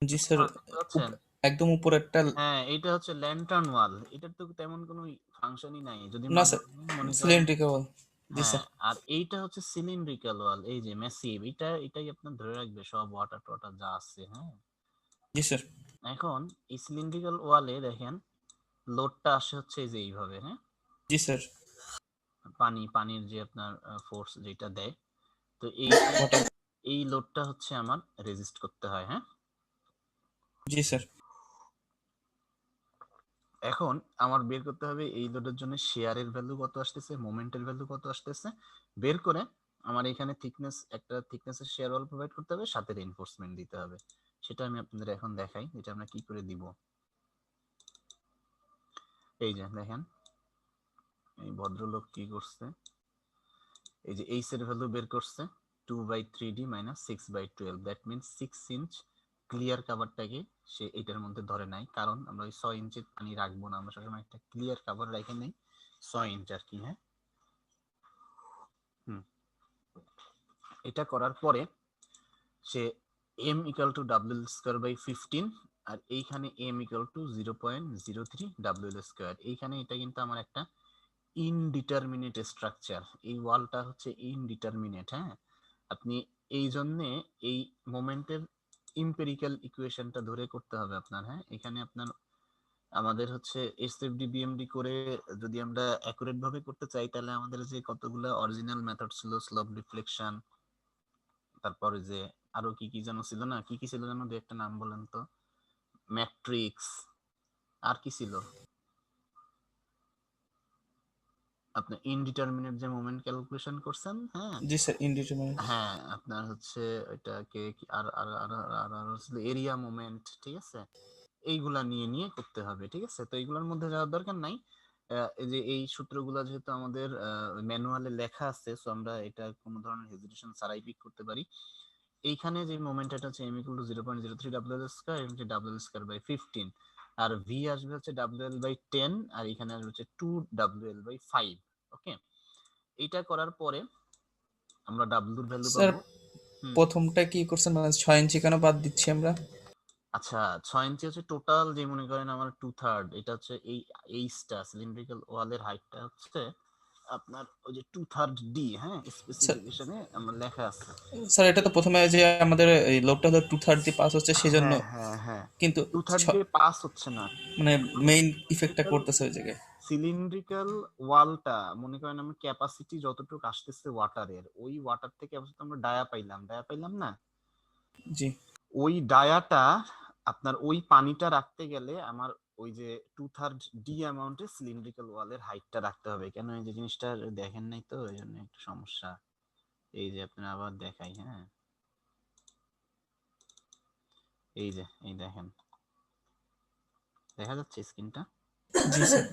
জি স্যার। বুঝতে পারছেন? একদম উপরেরটা। হ্যাঁ, এটা হচ্ছে ল্যান্টার্ন ওয়াল, এটার তো তেমন কোনো ফাংশনই নাই, যদি না স্যার, মনে করেন সিলিন্ড্রিক্যাল ওয়াল। জি হ্যাঁ, স্যার। আর এইটা হচ্ছে সিলিন্ড্রিক্যাল ওয়াল, এই যে ম্যাসিভ, এটাই আপনার ধরে রাখবে সব ওয়াটার টোয়াটার যা আছে। হ্যাঁ, জি স্যার। এখন এই সিলিন্ড্রিক্যাল ওয়ালে দেখেন লোডটা আসে হচ্ছে এই যে এইভাবে। হ্যাঁ, জি স্যার। পানির যে আপনার ফোর্স যেটা দেয়, তো ওয়াটার। এই লোডটা হচ্ছে আমার রেজিস্ট করতে হয়। হ্যাঁ, জি স্যার। এখন আমার বের করতে হবে এই লোডের জন্য শেয়ারের ভ্যালু কত আসতেছে, মোমেন্টের ভ্যালু কত আসতেছে, বের করে আমার এখানে একটা থিকনেসের শেয়ার ওয়াল প্রোভাইড করতে হবে, সাথে রিইনফোর্সমেন্ট দিতে হবে। সেটা আমি আপনাদের এখন দেখাই এটা আমরা কি করে দিব। এই যে দেখেন এই ভদ্রলোক কি করছে, এই যে এইচ এর ভ্যালু বের করছে 2/3D minus 6/12, that means 6 inch clear কাভারটাকে সে এটার মধ্যে ধরে নাই, কারণ আমরা ওই 6 ইঞ্চের পানি রাখবো না, আমরা সবসময় একটা ক্লিয়ার কাভার রেখে নেই 6 ইঞ্চ আর কি। হ্যাঁ, হুম, এটা করার পরে সে m ইকুয়াল টু ডাব্লিউ স্কোয়ার বাই 15, আর এইখানে m ইকুয়াল টু 0.03 ডাব্লিউ স্কোয়ার। এইখানে এটা কিন্তু আমার একটা ইনডিটারমিনেট স্ট্রাকচার, এই ওয়ালটা হচ্ছে ইনডিটারমিনেট। হ্যাঁ, আপনি এই জন্যে এই মোমেন্টের ইম্পেরিক্যাল ইকুয়েশনটা ধরে করতে হবে আপনার। হ্যাঁ, এখানে আপনার আমাদের হচ্ছে এসএফডি বিএমডি করে যদি আমরা অ্যাকুরেট ভাবে করতে চাই, তাহলে আমাদের যে কতগুলো অরিজিনাল মেথড ছিল, স্লোপ ডিফ্লেকশন, তারপরে যে আরো কি কি যেন ছিল না, কি কি ছিল যেন, দু একটা নাম বলেন তো, ম্যাট্রিক্স, আর কি ছিল আপনি ইনডিটারমিনেট যে মোমেন্ট ক্যালকুলেশন করছেন। হ্যাঁ, জি স্যার। ইনডিটারমিনেট। হ্যাঁ, আপনার হচ্ছে ওইটাকে আর আর আর আর আর ছিল এরিয়া মোমেন্ট। ঠিক আছে, এইগুলা নিয়ে নিয়ে করতে হবে। ঠিক আছে, তো এইগুলোর মধ্যে যাওয়ার দরকার নাই। এই যে এই সূত্রগুলো যেহেতু আমাদের ম্যানুয়ালে লেখা আছে, সো আমরা এটা কোনো ধরনের হেজিটেশন ছাড়াই পিক করতে পারি। এইখানে যে মোমেন্ট এটা হচ্ছে m equal to 0.03 W L square এবং ডাব্লিউ স্কয়ার বাই 15, আর v আসবে হচ্ছে ডাব্লিউ এল বাই 10, আর এখানে আসবে হচ্ছে 2 ডাব্লিউ এল বাই 5। ওকে, এইটা করার পরে আমরা ডাব্লিউ এর ভ্যালু স্যার পাবো। হুম, প্রথমটা কি করছেন, মানে 6 ইঞ্চি কেন বাদ দিচ্ছি আমরা? আচ্ছা, 6 ইঞ্চি হচ্ছে টোটাল, যে মনে করেন আমার 2/3, এটা হচ্ছে এই এইচটা সিলিন্ড্রিক্যাল ওয়ালের হাইটটা হচ্ছে আপনার ওই যে 2/3 ডি। হ্যাঁ, স্যার। স্পেসিফিকেশনে আমার লেখা আছে। স্যার এটা তো প্রথমে যে আমাদের এই লোকটা হলো 2/3 পাস হচ্ছে সেজন্য, হ্যাঁ হ্যাঁ হ্যাঁ, কিন্তু 2/3 পাস হচ্ছে না। মানে মেইন ইফেক্টটা সিলিন্ড্রিক্যাল করতেছে ওই জায়গায়। সিলিন্ড্রিক্যাল ওয়ালটা মনে করেন আমি ক্যাপাসিটি যতটুকু আসতেছে ওয়াটারের, ওই ওয়াটার থেকে আপাতত আমরা ডায়া পাইলাম না, জি। ওই ডায়াটা আপনার ওই পানিটা রাখতে গেলে আমার ওই যে 2/3 ডি অ্যামাউন্টের সিলিন্ড্রিক্যাল ওয়ালের হাইটটা রাখতে হবে। কেন, এই যে জিনিসটা দেখেন নাই তো, এই জন্য একটু সমস্যা। এই যে আপনার আবার দেখাই। হ্যাঁ, এই যে এই দেখেন, দেখা যাচ্ছে স্ক্রিনটা? জি স্যার।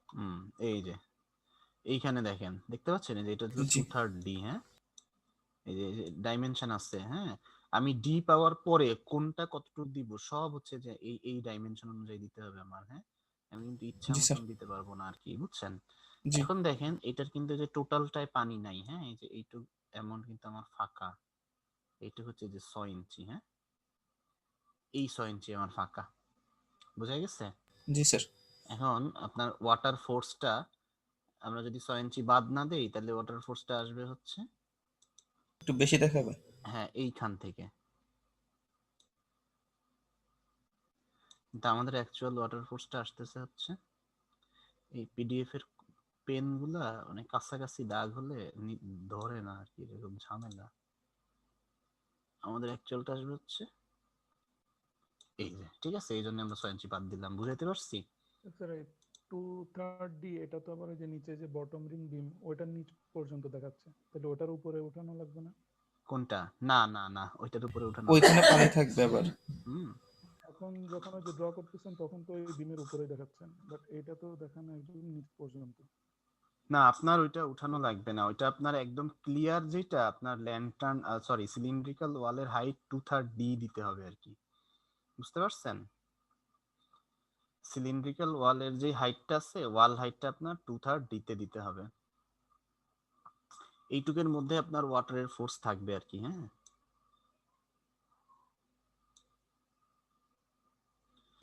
হুম, এই যে এইখানে দেখেন, দেখতে পাচ্ছেন এই যে এটা হলো জি 2/3 ডি। হ্যাঁ, এই যে ডাইমেনশন আছে। হ্যাঁ, আমি ডি পাওয়ার পরে কোনটা কতটুকু দিব সব হচ্ছে যে এই এই ডাইমেনশন অনুযায়ী দিতে হবে আমার। হ্যাঁ, আমি কিন্তু ইচ্ছা জি স্যার। মতন দিতে পারবো না আর কি, বুঝছেন? জি এখন দেখেন এটার কিন্তু যে টোটালটায় পানি নাই। হ্যাঁ, এই যে এইটুক অ্যামাউন্ট কিন্তু আমার ফাঁকা, এইটুক হচ্ছে যে 6 ইঞ্চি। হ্যাঁ, এই 6 ইঞ্চি আমার ফাঁকা, বোঝা গেছে? জি স্যার। এখন আপনার ওয়াটার ফোর্সটা আমরা যদি 6 ইঞ্চি বাদ না দেই, তাহলে ওয়াটার ফোর্সটা আসবে হচ্ছে, একটু বেশি দেখাবে। হ্যাঁ, এইখান থেকে। কিন্তু আমাদের অ্যাকচুয়াল ওয়াটার ফোর্সটা আসতেছে হচ্ছে এই পিডিএফ এর পেন গুলা অনেক কাছাকাছি দাগ হলে ধরে না আর কি, এরকম ঝামেলা। আমাদের অ্যাকচুয়ালটা আসবে হচ্ছে এই যে, ঠিক আছে, এই জন্য আমরা 6 ইঞ্চি বাদ দিলাম, বুঝাইতে পারছি? স্যার এই 2/3 এটা তো আবার ওই যে নিচে যে বটম রিং বিম ওইটার নিচ পর্যন্ত দেখাচ্ছে, তাহলে ওটার উপরে উঠানো লাগবে না? কোনটা? না না না, ওইটার উপরে উঠানো ওইখানে লাগবে না। পানি থাকবে আবার। হুম, এখন যখন ওই যে ড্র করতেছেন তখন তো ওই বিমের উপরেই দেখাচ্ছেন, বাট এটা তো দেখানো একদম নিচ পর্যন্ত। না, আপনার ওইটা উঠানো লাগবে না, ওইটা আপনার একদম ক্লিয়ার, যেটা আপনার ল্যান্টার্ন সরি সিলিন্ড্রিক্যাল ওয়ালের হাইট 2/3 ডি দিতে হবে আর কি, বুঝতে পারছেন? সিলিন্ড্রিক্যাল ওয়ালের যে হাইটটা আছে, ওয়াল হাইটটা আপনার 2/3 ডি তে দিতে হবে। এইটুকের মধ্যে আপনার ওয়াটারের ফোর্স থাকবে আর কি। হ্যাঁ,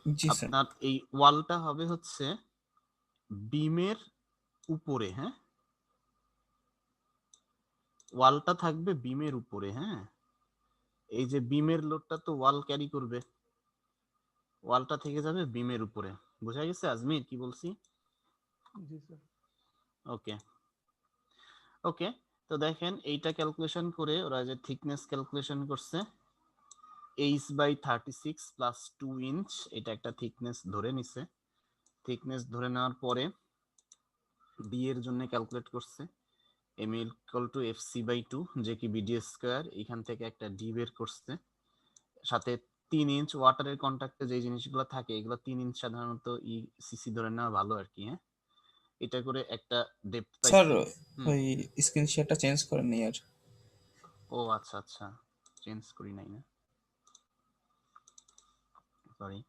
জি স্যার। আপনার এই ওয়ালটা হবে হচ্ছে বিমের উপরে। হ্যাঁ, ওয়ালটা থাকবে বিমের উপরে, হ্যাঁ। এই যে বিমের লোডটা তো ওয়াল ক্যারি করবে, ওয়ালটা থেকে যাবে বিমের উপরে। বোঝা গেছে আজমির কি বলছি? জি স্যার। ওকে ওকে, তো দেখেন এইটা ক্যালকুলেশন করে ওরা যে থিকনেস ক্যালকুলেশন করছে h/36 প্লাস 2 ইঞ্চ, এটা একটা থিকনেস ধরে নিছে। থিকনেস ধরে নেওয়ার পরে বি এর জন্য ক্যালকুলেট করছে m ইকুয়াল টু fc/2 যে কি বিডি স্কয়ার, এখান থেকে একটা ডি বের করছে, সাথে 3 ইঞ্চ ওয়াটারের কন্টাক্টে যে জিনিসগুলো থাকে এগুলো 3 ইঞ্চ সাধারণত সিসি ধরে নেওয়া ভালো আর কি, হ্যাঁ। এটা করে একটা ডেপথ স্যার পাইছে। হুম, ওই স্ক্রিন শেয়ারটা চেঞ্জ করেন নি আর। ও আচ্ছা আচ্ছা, চেঞ্জ করি নাই না, সরি।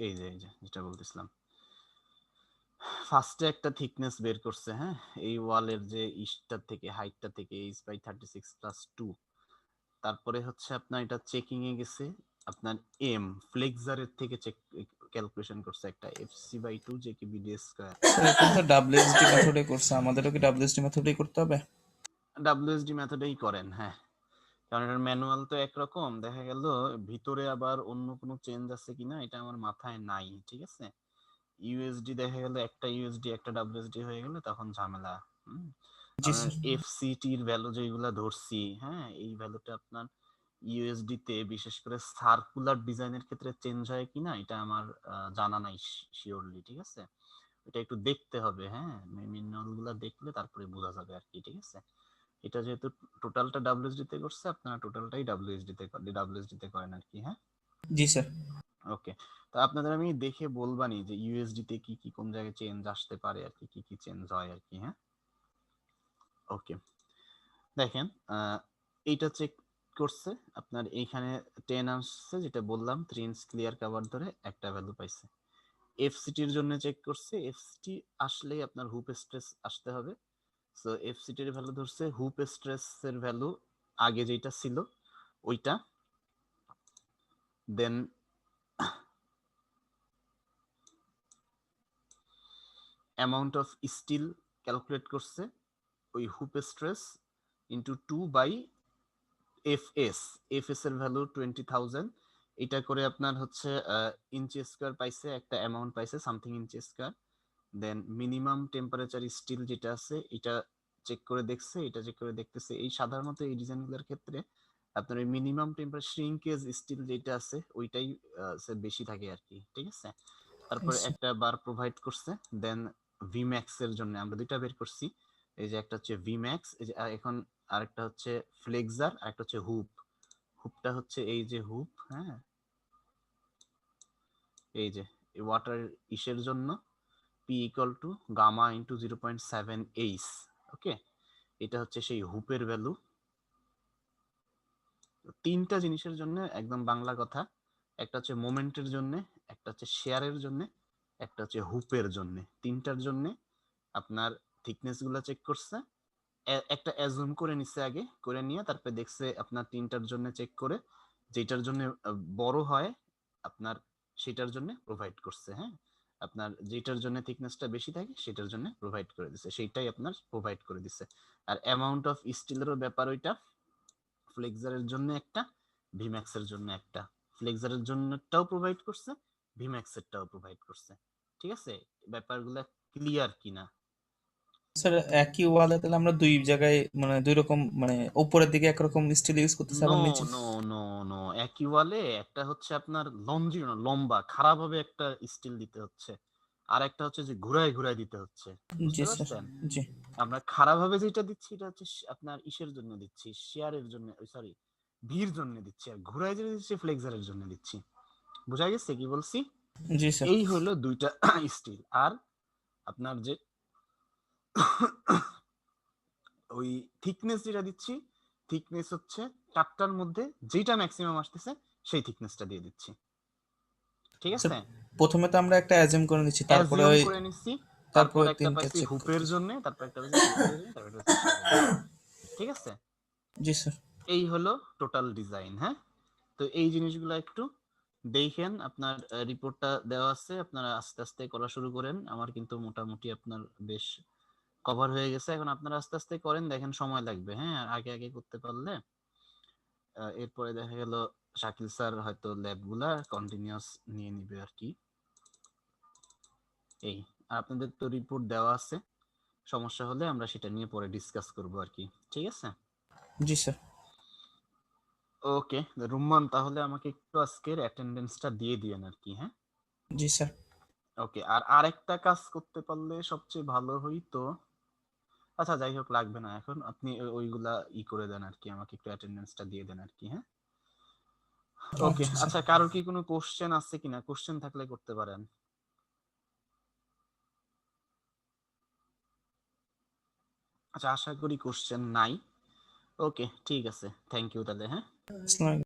এই যে যেটা বলতেছিলাম, ফার্স্টে একটা থিকনেস বের করছে, হ্যাঁ, এই ওয়ালের যে ইস্টটা থেকে হাইটটা থেকে h/36 প্লাস 2। তারপরে হচ্ছে আপনার এটা চেকিং এ গেছে, আপনার এম ফ্লেক্সারের থেকে চেক ক্যালকুলেশন করছে একটা fc/2 যে কি বিডি স্কয়ার। স্যার এটা তো ডাব্লিউএসডি মেথডে করছে, আমাদেরও কি ডাব্লিউএসডি মেথডেই করতে হবে? ডাব্লিউএসডি মেথডেই করেন, হ্যাঁ, কারণ এটার ম্যানুয়াল তো একরকম, দেখা গেল ভিতরে আবার অন্য কোনো চেঞ্জ আছে কিনা এটা আমার মাথায় নাই, ঠিক আছে। ইউএসডি দেখা গেল একটা ইউএসডি একটা ডাব্লিউএসডি হয়ে গেলে তখন ঝামেলা। জি আমরা স্যার। এফসিটির ভ্যালু যেগুলা ধরছি, হ্যাঁ, এই ভ্যালুটা আপনার ইউএসডি তে বিশেষ করে সার্কুলার ডিজাইনের ক্ষেত্রে চেঞ্জ হয় কিনা এটা আমার জানা নাই শিওরলি, ঠিক আছে। এটা একটু দেখতে হবে, হ্যাঁ, ম্যানুয়াল গুলা দেখলে তারপরে বোঝা যাবে আর কি, ঠিক আছে। এটা যেহেতু টোটালটা ডাব্লিউএসডি তে করছে, আপনারা টোটালটাই ডাব্লিউএসডি তে করেন আর কি, হ্যাঁ। জি স্যার। ওকে, তো আপনাদের আমি দেখে বলবানি যে ইউএসডি তে কি কি কোন জায়গায় চেঞ্জ আসতে পারে আর কি কি চেঞ্জ হয় আর কি, হ্যাঁ। ওকে, দেখেন এইটা চেক করছে আপনার এইখানে 10 আসছে, যেটা বললাম 3 ইঞ্চ ক্লিয়ার কভার ধরে একটা ভ্যালু পাইছে। এফসিটির জন্য চেক করছে, এফসিটি আসলেই আপনার হুপ স্ট্রেস আসতে হবে। সো এফসিটির ভ্যালু ধরছে, হুপ স্ট্রেসের ভ্যালু আগে যেটা ছিল ওইটা, then amount of steel calculate করছে, ওই hoop stress into 2 by FS, FS এর ভ্যালু 20,000। এটা করে আপনার হচ্ছে ইঞ্চি স্কয়ার পাইছে, একটা অ্যামাউন্ট পাইছে সামথিং ইঞ্চি স্কয়ার। দেন মিনিমাম টেম্পারেচার স্টিল যেটা আছে এটা চেক করে দেখছে, এটা চেক করে দেখতেছে এই সাধারণত এই ডিজাইনগুলোর ক্ষেত্রে আপনার এই মিনিমাম টেম্পারেচার শ্রিঙ্কেজ স্টিল যেটা আছে ওইটাই বেশি থাকে আর কি, ঠিক আছে। তারপরে একটা বার প্রোভাইড করছে। দেন ভিম্যাক্স এর জন্য আমরা দুইটা বের করছি, এই যে একটা হচ্ছে ভিম্যাক্স, এই যে এখন আরেকটা হচ্ছে ফ্লেক্সার, আর একটা হচ্ছে হুপ। হুপটা হচ্ছে এই যে হুপ, হ্যাঁ, এই যে ওয়াটার ইসের জন্য P equal to gamma into 0.7 H. Okay, এটা হচ্ছে সেই হুপের ভ্যালু। তিনটা জিনিসের জন্য একদম বাংলা কথা, একটা হচ্ছে মোমেন্টের জন্য, একটা হচ্ছে শেয়ারের জন্য, একটা হচ্ছে হুপের জন্য। তিনটার জন্য আপনার থিকনেস গুলা চেক করছে, একটা অ্যাজুম করে নিচ্ছে আগে, করে নিয়ে তারপরে দেখছে আপনার তিনটার জন্য চেক করে যেটার জন্য বড় হয় আপনার সেটার জন্য প্রোভাইড করছে, হ্যাঁ। আপনার যেটার জন্য থিকনেসটা বেশি থাকে সেটার জন্য প্রোভাইড করে দিছে, সেইটাই আপনার প্রোভাইড করে দিছে। আর অ্যামাউন্ট অফ স্টিলেরও ব্যাপার ওইটা, ফ্লেক্সারের জন্য একটা, ভিম্যাক্সের জন্য একটা। ফ্লেক্সারের জন্যটাও প্রোভাইড করছে, ভিম্যাক্সেরটাও প্রোভাইড করছে, ঠিক আছে। ব্যাপারগুলো ক্লিয়ার কিনা? স্যার একই ওয়ালে তাহলে আমরা দুই জায়গায় মানে দুই রকম মানে উপরের দিকে একরকম স্টিল ইউজ করতেছি, নো আবার নিচে। নো নো নো, একই ওয়ালে একটা হচ্ছে আপনার লম্বা খারাপ ভাবে একটা স্টিল দিতে হচ্ছে, আর একটা হচ্ছে যে ঘুরায় ঘুরায় দিতে হচ্ছে, জি বুঝতে স্যার। পারছেন। জি। আমরা খারাপ ভাবে যেটা দিচ্ছি এটা হচ্ছে আপনার ইসের জন্য দিচ্ছি, শেয়ারের জন্য, সরি ভির জন্য দিচ্ছি, আর ঘুরায় যেটা দিচ্ছি ফ্লেক্সারের জন্য দিচ্ছি। বোঝা গেছে কি বলছি? জি স্যার। এই হলো দুইটা স্টিল। আর আপনার যে ওই থিকনেস যেটা দিচ্ছি, থিকনেস হচ্ছে চারটার মধ্যে যেটা ম্যাক্সিমাম আসতেছে সেই থিকনেসটা দিয়ে দিচ্ছি, ঠিক স্যার আছে। প্রথমে তো আমরা একটা অ্যাজুম করে নিচ্ছি, তারপরে অ্যাজিউম ওই করে নিচ্ছি, তারপর তারপরে একটা তিনটা পাইছি চেক হুপের করতেছি। জন্য, তারপর একটা পাইছি ফ্লেক্সারের জন্য, তারপর একটা হচ্ছে শেয়ারের জন্য, ঠিক আছে। জি স্যার। এই হলো টোটাল ডিজাইন, হ্যাঁ। তো এই জিনিসগুলো একটু দেখেন আপনার রিপোর্টটা দেওয়া আছে, আপনারা আস্তে আস্তে করা শুরু করেন। আমার কিন্তু মোটামুটি আপনার বেশ কভার হয়ে গেছে। এখন আপনারা আস্তে আস্তে করেন, দেখেন সময় লাগবে, হ্যাঁ। আর আগে আগে করতে পারলে এরপরে দেখা গেল শাকিল স্যার হয়তো ল্যাবগুলা কন্টিনিউয়াস নিয়ে নিবে আর কি। এই, আর আপনাদের তো রিপোর্ট দেওয়া আছে, সমস্যা হলে আমরা সেটা নিয়ে পরে ডিসকাস করব আর কি, ঠিক আছে? জি স্যার। ওকে রুম্মান, তাহলে আমাকে একটু আজকের অ্যাটেন্ডেন্সটা দিয়ে দিয়েন আর কি, হ্যাঁ। জি স্যার। ওকে, আর আরেকটা কাজ করতে পারলে সবচেয়ে ভালো হইতো, আচ্ছা যাই হোক লাগবে না এখন, আপনি ওইগুলা করে দেন আর কি, আমাকে একটু অ্যাটেন্ডেন্সটা দিয়ে দেন আর কি, হ্যাঁ। ওকে, আচ্ছা স্যার। আচ্ছা কারোর কি কোনো কোশ্চেন আছে কিনা? কোশ্চেন থাকলে করতে পারেন। আচ্ছা আশা করি কোশ্চেন নাই। ওকে ঠিক আছে, থ্যাংক ইউ তাহলে, হ্যাঁ। আসসালামু আলাইকুম।